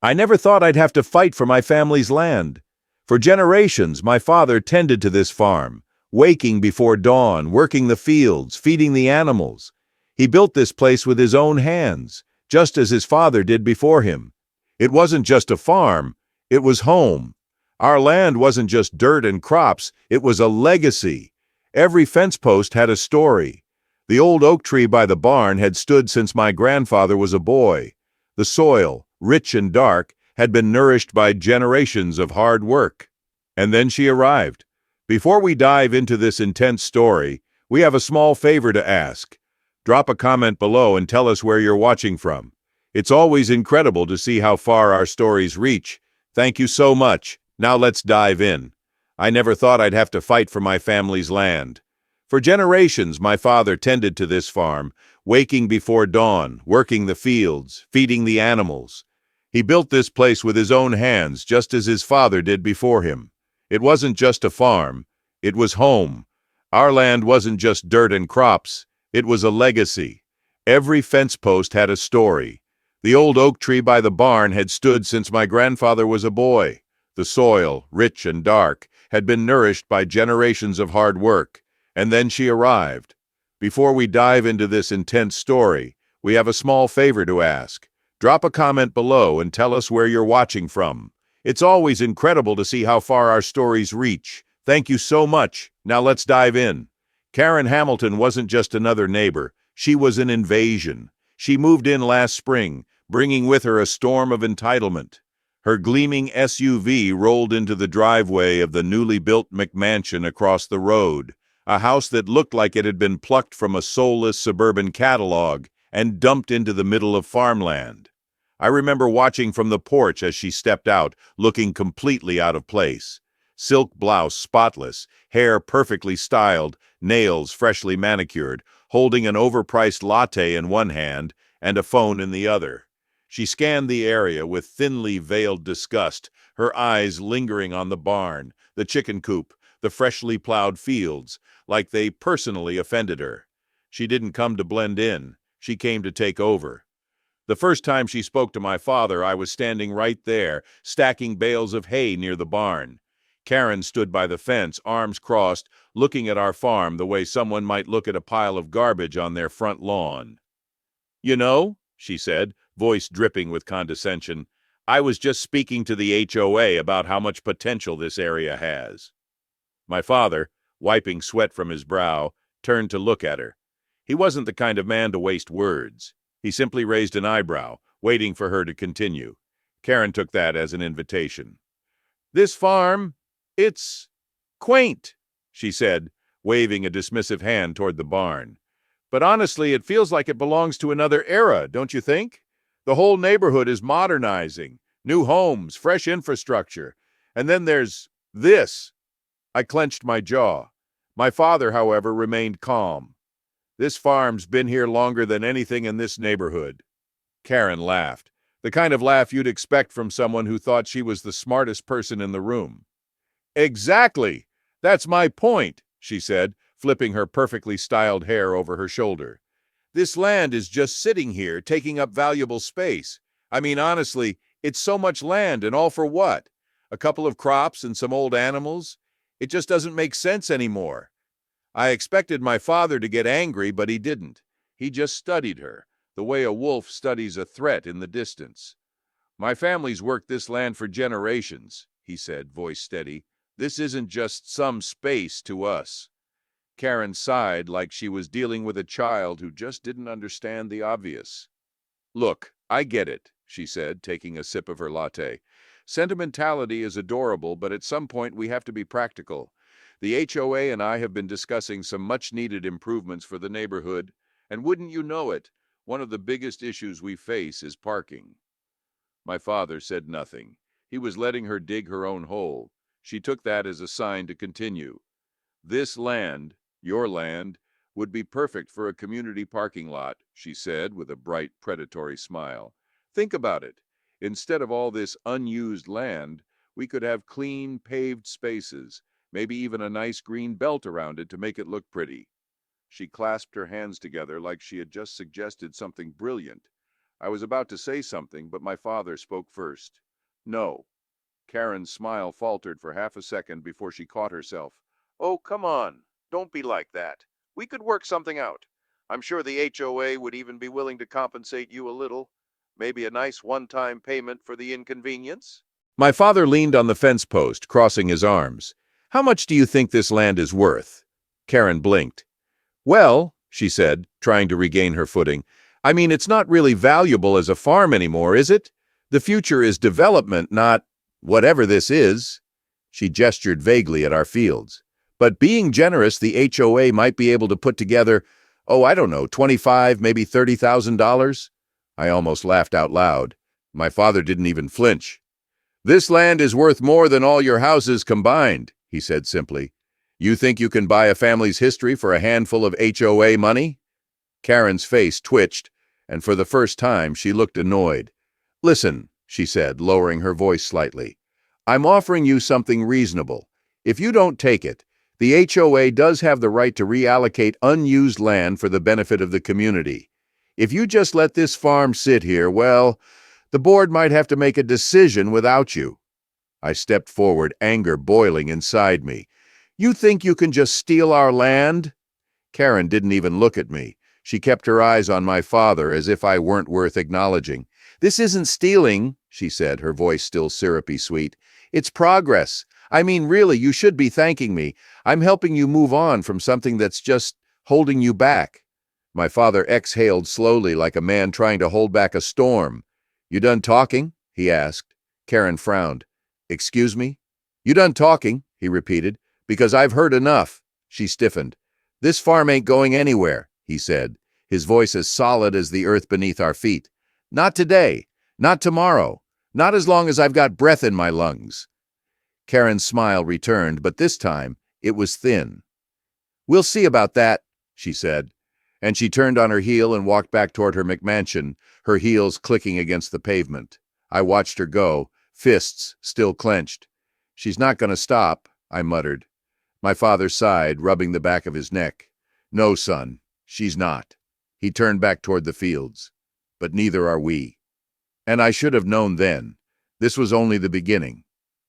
I never thought I'd have to fight for my family's land. For generations, my father tended to this farm, waking before dawn, working the fields, feeding the animals. He built this place with his own hands, just as his father did before him. It wasn't just a farm, it was home. Our land wasn't just dirt and crops, it was a legacy. Every fence post had a story. The old oak tree by the barn had stood since my grandfather was a boy. The soil, rich and dark, had been nourished by generations of hard work. And then she arrived. Before we dive into this intense story, we have a small favor to ask. Drop a comment below and tell us where you're watching from. It's always incredible to see how far our stories reach. Thank you so much. Now let's dive in. I never thought I'd have to fight for my family's land. For generations, my father tended to this farm, waking before dawn, working the fields, feeding the animals. He built this place with his own hands, just as his father did before him. It wasn't just a farm, it was home. Our land wasn't just dirt and crops, it was a legacy. Every fence post had a story. The old oak tree by the barn had stood since my grandfather was a boy. The soil, rich and dark, had been nourished by generations of hard work. And then she arrived. Before we dive into this intense story, we have a small favor to ask. Drop a comment below and tell us where you're watching from. It's always incredible to see how far our stories reach. Thank you so much. Now let's dive in. Karen Hamilton wasn't just another neighbor. She was an invasion. She moved in last spring, bringing with her a storm of entitlement. Her gleaming SUV rolled into the driveway of the newly built McMansion across the road, a house that looked like it had been plucked from a soulless suburban catalog and dumped into the middle of farmland. I remember watching from the porch as she stepped out, looking completely out of place. Silk blouse spotless, hair perfectly styled, nails freshly manicured, holding an overpriced latte in one hand and a phone in the other. She scanned the area with thinly veiled disgust, her eyes lingering on the barn, the chicken coop, the freshly plowed fields, like they personally offended her. She didn't come to blend in. She came to take over. The first time she spoke to my father, I was standing right there, stacking bales of hay near the barn. Karen stood by the fence, arms crossed, looking at our farm the way someone might look at a pile of garbage on their front lawn. "You know," she said, voice dripping with condescension, "I was just speaking to the HOA about how much potential this area has." My father, wiping sweat from his brow, turned to look at her. He wasn't the kind of man to waste words. He simply raised an eyebrow, waiting for her to continue. Karen took that as an invitation. "This farm, it's quaint," she said, waving a dismissive hand toward the barn. "But honestly, it feels like it belongs to another era, don't you think? The whole neighborhood is modernizing. New homes, fresh infrastructure. And then there's this." I clenched my jaw. My father, however, remained calm. "This farm's been here longer than anything in this neighborhood." Karen laughed, the kind of laugh you'd expect from someone who thought she was the smartest person in the room. "Exactly! That's my point," she said, flipping her perfectly styled hair over her shoulder. "This land is just sitting here, taking up valuable space. I mean, honestly, it's so much land, and all for what? A couple of crops and some old animals? It just doesn't make sense anymore." I expected my father to get angry, but he didn't. He just studied her, the way a wolf studies a threat in the distance. "My family's worked this land for generations," he said, voice steady. "This isn't just some space to us." Karen sighed like she was dealing with a child who just didn't understand the obvious. "Look, I get it," she said, taking a sip of her latte. "Sentimentality is adorable, but at some point we have to be practical. The HOA and I have been discussing some much-needed improvements for the neighborhood, and wouldn't you know it, one of the biggest issues we face is parking." My father said nothing. He was letting her dig her own hole. She took that as a sign to continue. "This land, your land, would be perfect for a community parking lot," she said with a bright, predatory smile. "Think about it. Instead of all this unused land, we could have clean, paved spaces, maybe even a nice green belt around it to make it look pretty." She clasped her hands together like she had just suggested something brilliant. I was about to say something, but my father spoke first. No. Karen's smile faltered for half a second before she caught herself. Oh, come on. Don't be like that. We could work something out. I'm sure the HOA would even be willing to compensate you a little. Maybe a nice one-time payment for the inconvenience? My father leaned on the fence post, crossing his arms. How much do you think this land is worth? Karen blinked. Well, she said, trying to regain her footing, I mean, it's not really valuable as a farm anymore, is it? The future is development, not whatever this is. She gestured vaguely at our fields. But being generous, the HOA might be able to put together, oh, I don't know, $25, maybe $30,000? I almost laughed out loud. My father didn't even flinch. This land is worth more than all your houses combined, he said simply. You think you can buy a family's history for a handful of HOA money? Karen's face twitched, and for the first time she looked annoyed. Listen, she said, lowering her voice slightly. I'm offering you something reasonable. If you don't take it, the HOA does have the right to reallocate unused land for the benefit of the community. If you just let this farm sit here, well, the board might have to make a decision without you. I stepped forward, anger boiling inside me. You think you can just steal our land? Karen didn't even look at me. She kept her eyes on my father as if I weren't worth acknowledging. This isn't stealing, she said, her voice still syrupy sweet. It's progress. I mean, really, you should be thanking me. I'm helping you move on from something that's just holding you back. My father exhaled slowly like a man trying to hold back a storm. You done talking? He asked. Karen frowned. Excuse me? You done talking? He repeated. Because I've heard enough. She stiffened. This farm ain't going anywhere, he said, his voice as solid as the earth beneath our feet. Not today. Not tomorrow. Not as long as I've got breath in my lungs. Karen's smile returned, but this time it was thin. We'll see about that, she said, and she turned on her heel and walked back toward her McMansion, her heels clicking against the pavement. I watched her go, fists still clenched. She's not going to stop, I muttered. My father sighed, rubbing the back of his neck. No, son, she's not. He turned back toward the fields. But neither are we. And I should have known then. This was only the beginning.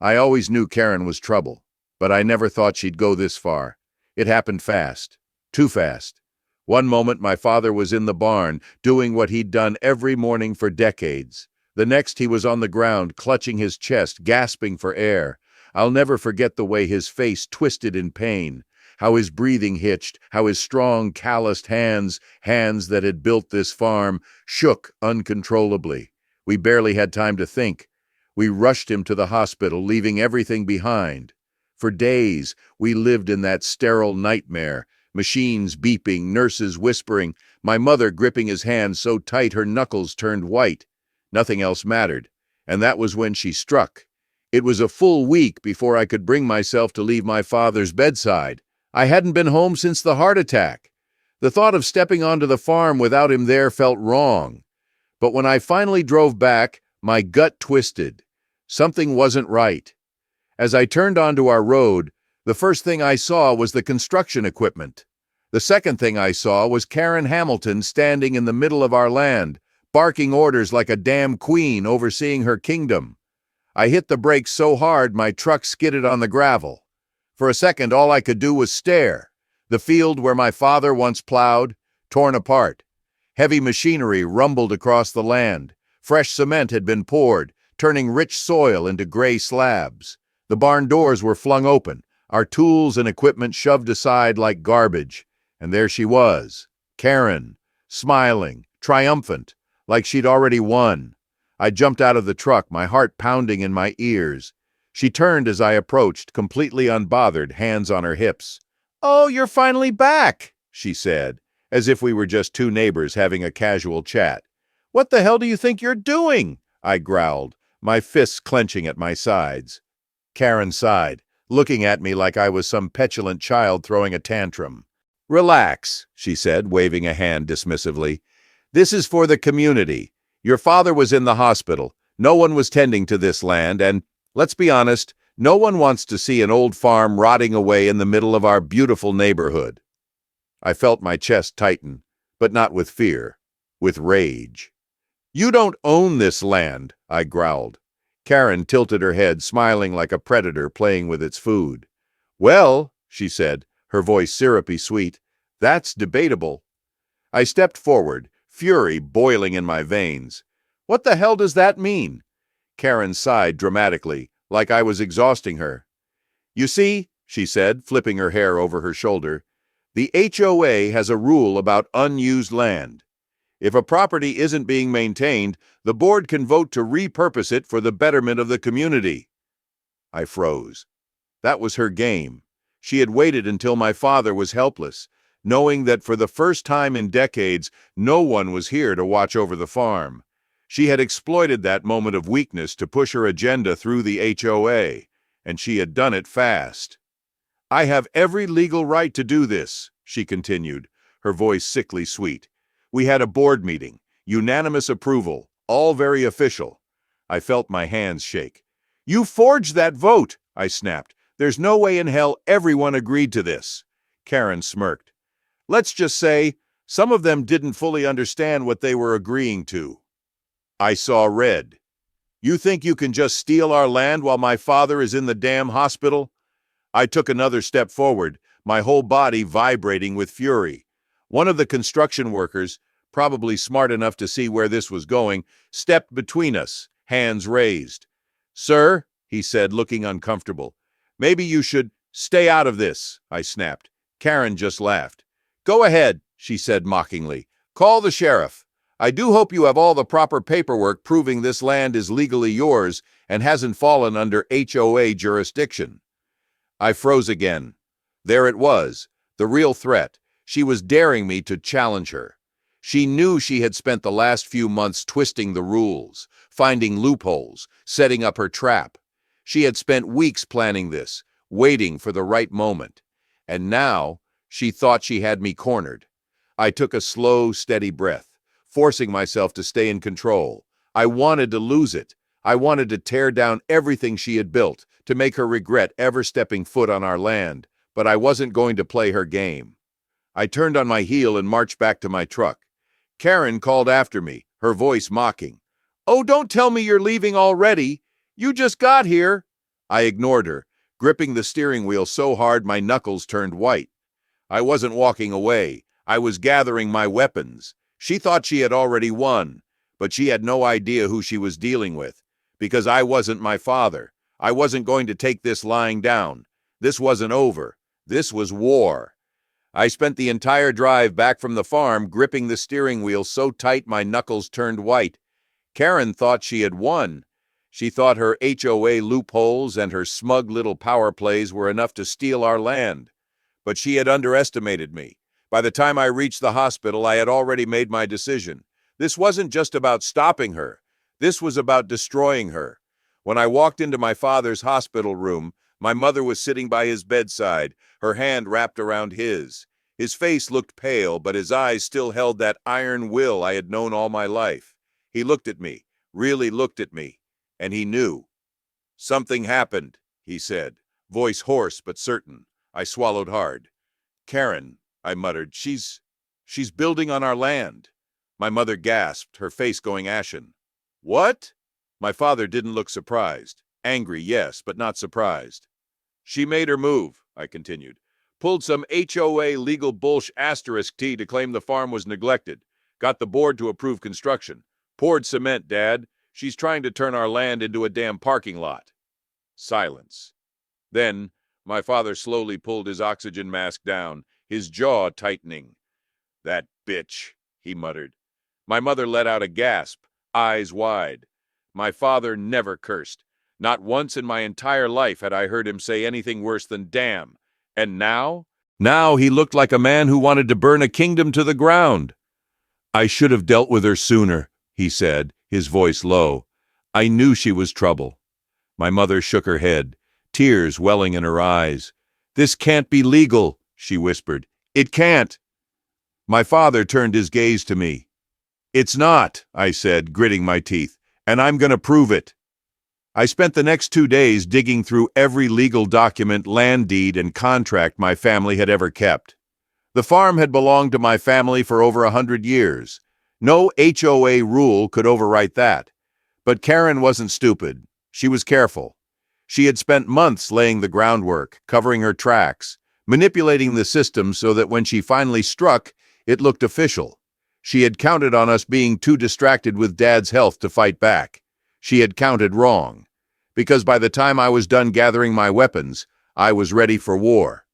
I always knew Karen was trouble, but I never thought she'd go this far. It happened fast. Too fast. One moment my father was in the barn, doing what he'd done every morning for decades. The next he was on the ground, clutching his chest, gasping for air. I'll never forget the way his face twisted in pain, how his breathing hitched, how his strong, calloused hands that had built this farm, shook uncontrollably. We barely had time to think. We rushed him to the hospital, leaving everything behind. For days, we lived in that sterile nightmare, machines beeping, nurses whispering, my mother gripping his hand so tight her knuckles turned white. Nothing else mattered, and that was when she struck. It was a full week before I could bring myself to leave my father's bedside. I hadn't been home since the heart attack. The thought of stepping onto the farm without him there felt wrong. But when I finally drove back, my gut twisted. Something wasn't right. As I turned onto our road, the first thing I saw was the construction equipment. The second thing I saw was Karen Hamilton standing in the middle of our land, barking orders like a damn queen overseeing her kingdom. I hit the brakes so hard my truck skidded on the gravel. For a second, all I could do was stare. The field where my father once plowed, torn apart. Heavy machinery rumbled across the land. Fresh cement had been poured, turning rich soil into gray slabs. The barn doors were flung open, our tools and equipment shoved aside like garbage. And there she was, Karen, smiling, triumphant, like she'd already won. I jumped out of the truck, my heart pounding in my ears. She turned as I approached, completely unbothered, hands on her hips. "Oh, you're finally back," she said, as if we were just two neighbors having a casual chat. "What the hell do you think you're doing?" I growled, my fists clenching at my sides. Karen sighed, looking at me like I was some petulant child throwing a tantrum. "Relax," she said, waving a hand dismissively. "This is for the community. Your father was in the hospital. No one was tending to this land, and, let's be honest, no one wants to see an old farm rotting away in the middle of our beautiful neighborhood." I felt my chest tighten, but not with fear, with rage. You don't own this land, I growled. Karen tilted her head, smiling like a predator playing with its food. Well, she said, her voice syrupy sweet, that's debatable. I stepped forward, fury boiling in my veins. What the hell does that mean? Karen sighed dramatically, like I was exhausting her. You see, she said, flipping her hair over her shoulder, the HOA has a rule about unused land. If a property isn't being maintained, the board can vote to repurpose it for the betterment of the community. I froze. That was her game. She had waited until my father was helpless, knowing that for the first time in decades, no one was here to watch over the farm. She had exploited that moment of weakness to push her agenda through the HOA, and she had done it fast. I have every legal right to do this, she continued, her voice sickly sweet. We had a board meeting, unanimous approval, all very official. I felt my hands shake. You forged that vote, I snapped. There's no way in hell everyone agreed to this. Karen smirked. Let's just say, some of them didn't fully understand what they were agreeing to. I saw red. You think you can just steal our land while my father is in the damn hospital? I took another step forward, my whole body vibrating with fury. One of the construction workers, probably smart enough to see where this was going, stepped between us, hands raised. Sir, he said, looking uncomfortable, maybe you should stay out of this, I snapped. Karen just laughed. Go ahead, she said mockingly. Call the sheriff. I do hope you have all the proper paperwork proving this land is legally yours and hasn't fallen under HOA jurisdiction. I froze again. There it was, the real threat. She was daring me to challenge her. She knew she had spent the last few months twisting the rules, finding loopholes, setting up her trap. She had spent weeks planning this, waiting for the right moment. And now, she thought she had me cornered. I took a slow, steady breath, forcing myself to stay in control. I wanted to lose it. I wanted to tear down everything she had built, to make her regret ever stepping foot on our land, but I wasn't going to play her game. I turned on my heel and marched back to my truck. Karen called after me, her voice mocking. Oh, don't tell me you're leaving already. You just got here. I ignored her, gripping the steering wheel so hard my knuckles turned white. I wasn't walking away. I was gathering my weapons. She thought she had already won, but she had no idea who she was dealing with, because I wasn't my father. I wasn't going to take this lying down. This wasn't over. This was war. I spent the entire drive back from the farm gripping the steering wheel so tight my knuckles turned white. Karen thought she had won. She thought her HOA loopholes and her smug little power plays were enough to steal our land. But she had underestimated me. By the time I reached the hospital, I had already made my decision. This wasn't just about stopping her. This was about destroying her. When I walked into my father's hospital room, my mother was sitting by his bedside, her hand wrapped around his. His face looked pale, but his eyes still held that iron will I had known all my life. He looked at me, really looked at me, and he knew. Something happened, he said, voice hoarse but certain. I swallowed hard. Karen, I muttered, she's building on our land. My mother gasped, her face going ashen. What? My father didn't look surprised. Angry, yes, but not surprised. She made her move, I continued. Pulled some HOA legal bullsh asterisk T to claim the farm was neglected. Got the board to approve construction. Poured cement, Dad. She's trying to turn our land into a damn parking lot. Silence. Then, my father slowly pulled his oxygen mask down, his jaw tightening. That bitch, he muttered. My mother let out a gasp, eyes wide. My father never cursed. Not once in my entire life had I heard him say anything worse than damn. And now? Now he looked like a man who wanted to burn a kingdom to the ground. I should have dealt with her sooner, he said, his voice low. I knew she was trouble. My mother shook her head, tears welling in her eyes. This can't be legal, she whispered. It can't. My father turned his gaze to me. It's not, I said, gritting my teeth, and I'm going to prove it. I spent the next 2 days digging through every legal document, land deed, and contract my family had ever kept. The farm had belonged to my family for over 100 years. No HOA rule could overwrite that. But Karen wasn't stupid. She was careful. She had spent months laying the groundwork, covering her tracks, manipulating the system so that when she finally struck, it looked official. She had counted on us being too distracted with Dad's health to fight back. She had counted wrong. Because by the time I was done gathering my weapons, I was ready for war.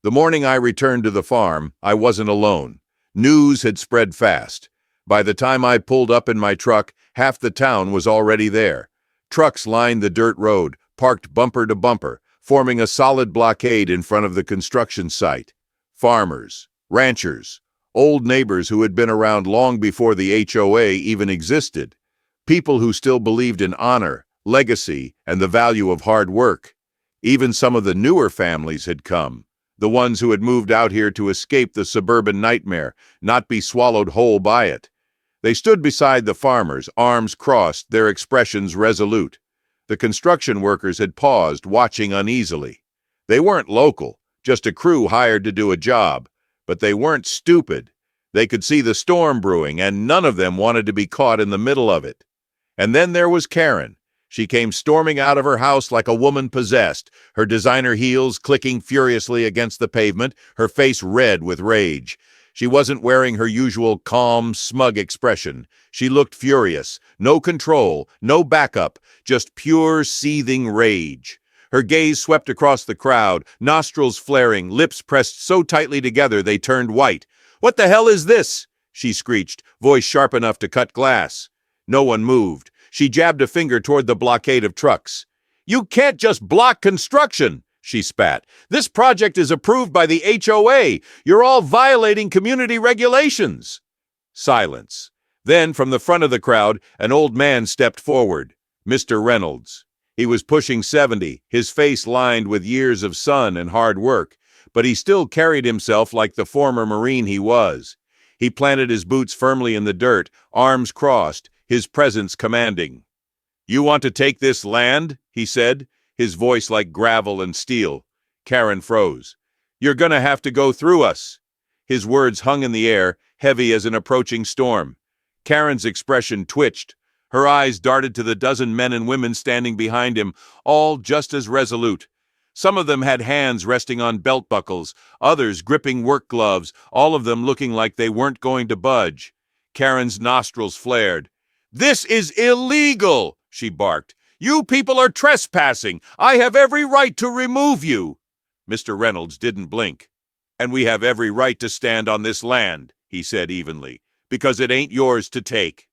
The morning I returned to the farm, I wasn't alone. News had spread fast. By the time I pulled up in my truck, half the town was already there. Trucks lined the dirt road, parked bumper to bumper, forming a solid blockade in front of the construction site. Farmers, ranchers, old neighbors who had been around long before the HOA even existed. People who still believed in honor, legacy, and the value of hard work. Even some of the newer families had come. The ones who had moved out here to escape the suburban nightmare, not be swallowed whole by it. They stood beside the farmers, arms crossed, their expressions resolute. The construction workers had paused, watching uneasily. They weren't local, just a crew hired to do a job. But they weren't stupid. They could see the storm brewing, and none of them wanted to be caught in the middle of it. And then there was Karen. She came storming out of her house like a woman possessed, her designer heels clicking furiously against the pavement, her face red with rage. She wasn't wearing her usual calm, smug expression. She looked furious. No control, no backup, just pure, seething rage. Her gaze swept across the crowd, nostrils flaring, lips pressed so tightly together they turned white. "What the hell is this?" she screeched, voice sharp enough to cut glass. No one moved. She jabbed a finger toward the blockade of trucks. "You can't just block construction!" she spat. "This project is approved by the HOA. You're all violating community regulations." Silence. Then, from the front of the crowd, an old man stepped forward. Mr. Reynolds. He was pushing 70, his face lined with years of sun and hard work, but he still carried himself like the former Marine he was. He planted his boots firmly in the dirt, arms crossed, his presence commanding. "You want to take this land?" he said, his voice like gravel and steel. Karen froze. "You're gonna have to go through us." His words hung in the air, heavy as an approaching storm. Karen's expression twitched. Her eyes darted to the dozen men and women standing behind him, all just as resolute. Some of them had hands resting on belt buckles, others gripping work gloves, all of them looking like they weren't going to budge. Karen's nostrils flared. "This is illegal!" she barked. "You people are trespassing! I have every right to remove you!" Mr. Reynolds didn't blink. "And we have every right to stand on this land," he said evenly, "because it ain't yours to take."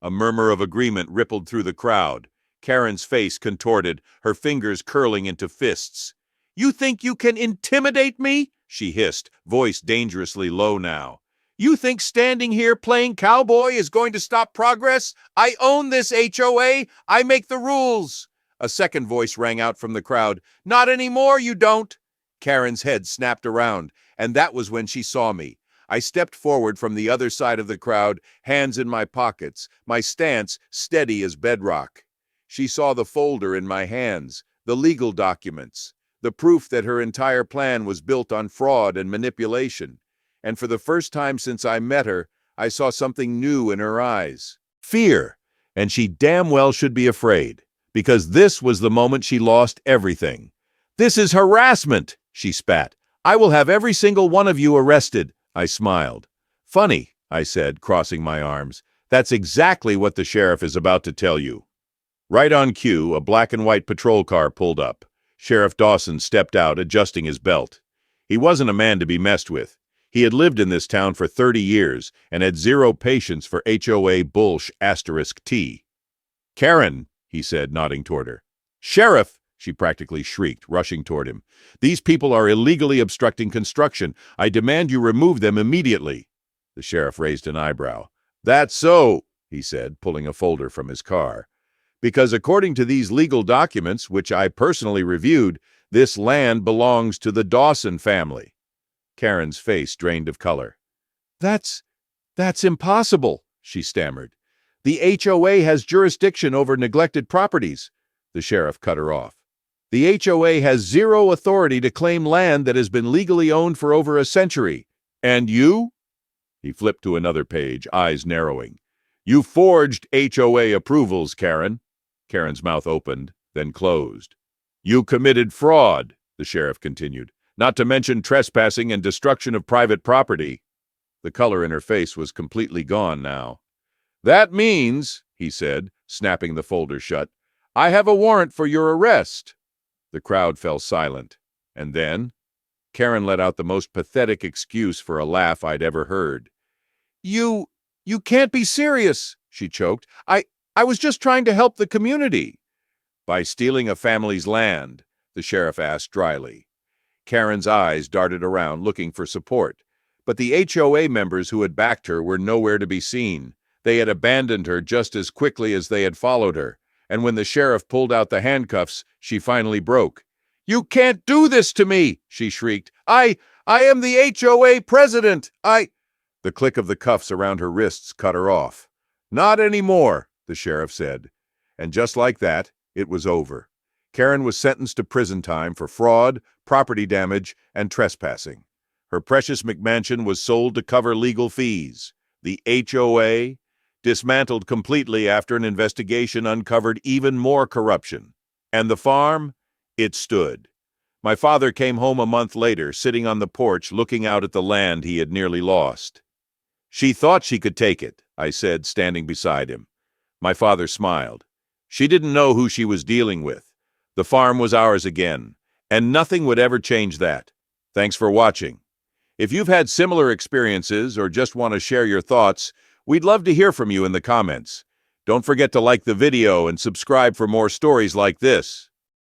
A murmur of agreement rippled through the crowd. Karen's face contorted, her fingers curling into fists. "You think you can intimidate me?" she hissed, voice dangerously low now. "You think standing here playing cowboy is going to stop progress? I own this HOA. I make the rules." A second voice rang out from the crowd. "Not anymore, you don't." Karen's head snapped around, and that was when she saw me. I stepped forward from the other side of the crowd, hands in my pockets, my stance steady as bedrock. She saw the folder in my hands, the legal documents, the proof that her entire plan was built on fraud and manipulation. And for the first time since I met her, I saw something new in her eyes. Fear. And she damn well should be afraid, because this was the moment she lost everything. "This is harassment," she spat. "I will have every single one of you arrested." I smiled. "Funny," I said, crossing my arms. "That's exactly what the sheriff is about to tell you." Right on cue, a black and white patrol car pulled up. Sheriff Dawson stepped out, adjusting his belt. He wasn't a man to be messed with. He had lived in this town for 30 years and had zero patience for HOA *T. "Karen," he said, nodding toward her. "Sheriff!" she practically shrieked, rushing toward him. "These people are illegally obstructing construction. I demand you remove them immediately." The sheriff raised an eyebrow. "That's so," he said, pulling a folder from his car. "Because according to these legal documents, which I personally reviewed, this land belongs to the Dawson family." Karen's face drained of color. That's impossible," she stammered. "The HOA has jurisdiction over neglected properties." The sheriff cut her off. "The HOA has zero authority to claim land that has been legally owned for over a century. And you?" He flipped to another page, eyes narrowing. You forged HOA approvals, Karen. Karen's mouth opened, then closed. You committed fraud, the sheriff continued, not to mention trespassing and destruction of private property. The color in her face was completely gone now. That means, he said, snapping the folder shut, I have a warrant for your arrest. The crowd fell silent. And then, Karen let out the most pathetic excuse for a laugh I'd ever heard. You can't be serious, she choked. I was just trying to help the community. By stealing a family's land, the sheriff asked dryly. Karen's eyes darted around, looking for support. But the HOA members who had backed her were nowhere to be seen. They had abandoned her just as quickly as they had followed her. And when the sheriff pulled out the handcuffs, she finally broke. You can't do this to me, she shrieked. I am the HOA president. The click of the cuffs around her wrists cut her off. Not anymore, the sheriff said. And just like that, it was over. Karen was sentenced to prison time for fraud, property damage, and trespassing. Her precious McMansion was sold to cover legal fees. The HOA dismantled completely after an investigation uncovered even more corruption. And the farm? It stood. My father came home a month later, sitting on the porch looking out at the land he had nearly lost. She thought she could take it, I said, standing beside him. My father smiled. She didn't know who she was dealing with. The farm was ours again, and nothing would ever change that. Thanks for watching. If you've had similar experiences or just want to share your thoughts, we'd love to hear from you in the comments. Don't forget to like the video and subscribe for more stories like this.